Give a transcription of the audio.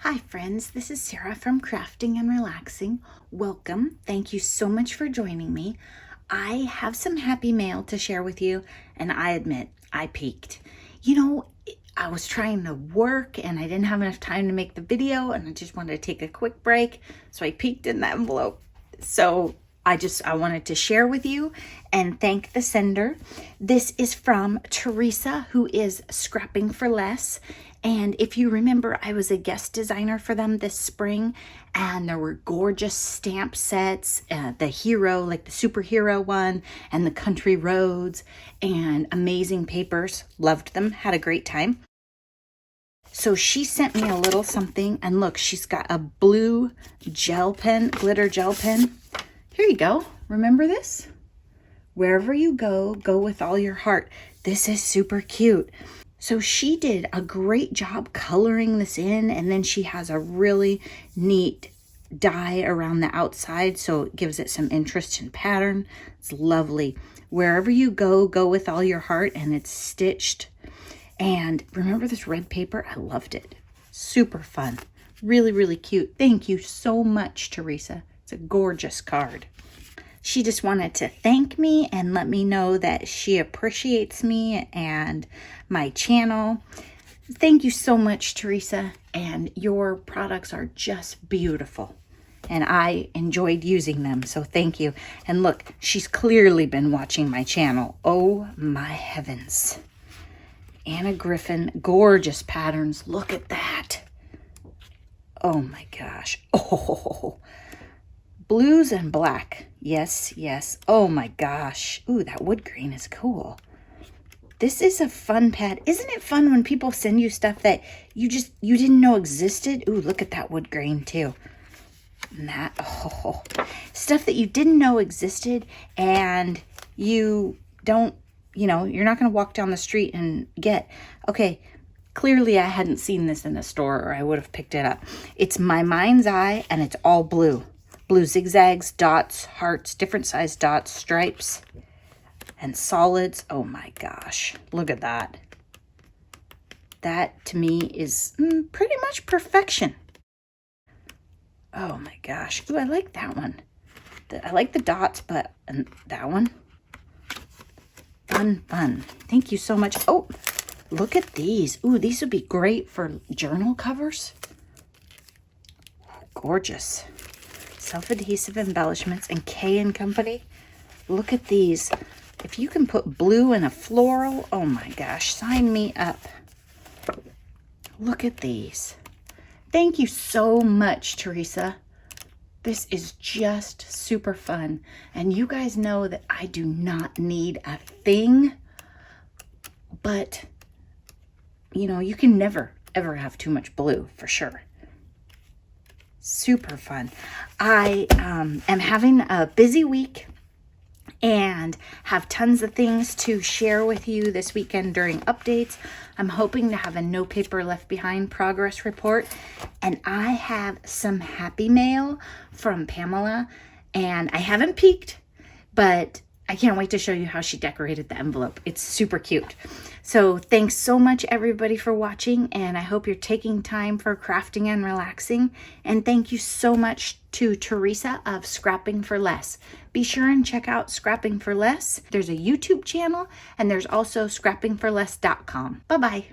Hi friends, this is Sarah from Crafting and Relaxing. Welcome. Thank you so much for joining me. I have some happy mail to share with you, and I admit I peaked. I was trying to work and I didn't have enough time to make the video, and I just wanted to take a quick break, so I peeked in the envelope. So I wanted to share with you and thank the sender. This is from Teresa, who is Scrapping for Less. And if you remember, I was a guest designer for them this spring, and there were gorgeous stamp sets, the hero, like the superhero one, and the country roads, and amazing papers. Loved them, had a great time. So she sent me a little something, and look, she's got a blue gel pen, glitter gel pen. Here you go. Remember this? Wherever you go, go with all your heart. This is super cute. So she did a great job coloring this in, and then she has a really neat die around the outside, so it gives it some interest and pattern. It's lovely. Wherever you go, go with all your heart, and it's stitched. And remember this red paper? I loved it. Super fun. Really, really cute. Thank you so much, Teresa. It's a gorgeous card. She just wanted to thank me and let me know that she appreciates me and my channel. Thank you so much, Teresa, and your products are just beautiful. And I enjoyed using them, so thank you. And look, she's clearly been watching my channel. Oh my heavens. Anna Griffin, gorgeous patterns. Look at that. Oh my gosh. Oh, blues and black. Yes, yes. Oh my gosh. Ooh, that wood grain is cool. This is a fun pad. Isn't it fun when people send you stuff that you didn't know existed? Ooh, look at that wood grain too. And that, stuff that you didn't know existed, and you don't, you're not going to walk down the street and get. Okay, clearly I hadn't seen this in a store, or I would have picked it up. It's my mind's eye, and it's all blue. Blue zigzags, dots, hearts, different size dots, stripes, and solids. Oh my gosh, look at that. That to me is pretty much perfection. Oh my gosh. Ooh, I like that one. I like the dots, but that one. Fun, fun. Thank you so much. Oh, look at these. Ooh, these would be great for journal covers. Gorgeous. Self-adhesive embellishments and K & Company. Look at these. If you can put blue in a floral, oh my gosh, sign me up. Look at these. Thank you so much, Teresa. This is just super fun. And you guys know that I do not need a thing, but you can never, ever have too much blue, for sure. Super fun. I am having a busy week and have tons of things to share with you this weekend during updates. I'm hoping to have a No Paper Left Behind progress report, and I have some happy mail from Pamela, and I haven't peeked, but I can't wait to show you how she decorated the envelope. It's super cute. So thanks so much, everybody, for watching, and I hope you're taking time for crafting and relaxing. And thank you so much to Teresa of Scrapping for Less. Be sure and check out Scrapping for Less. There's a YouTube channel, and there's also scrappingforless.com. Bye-bye.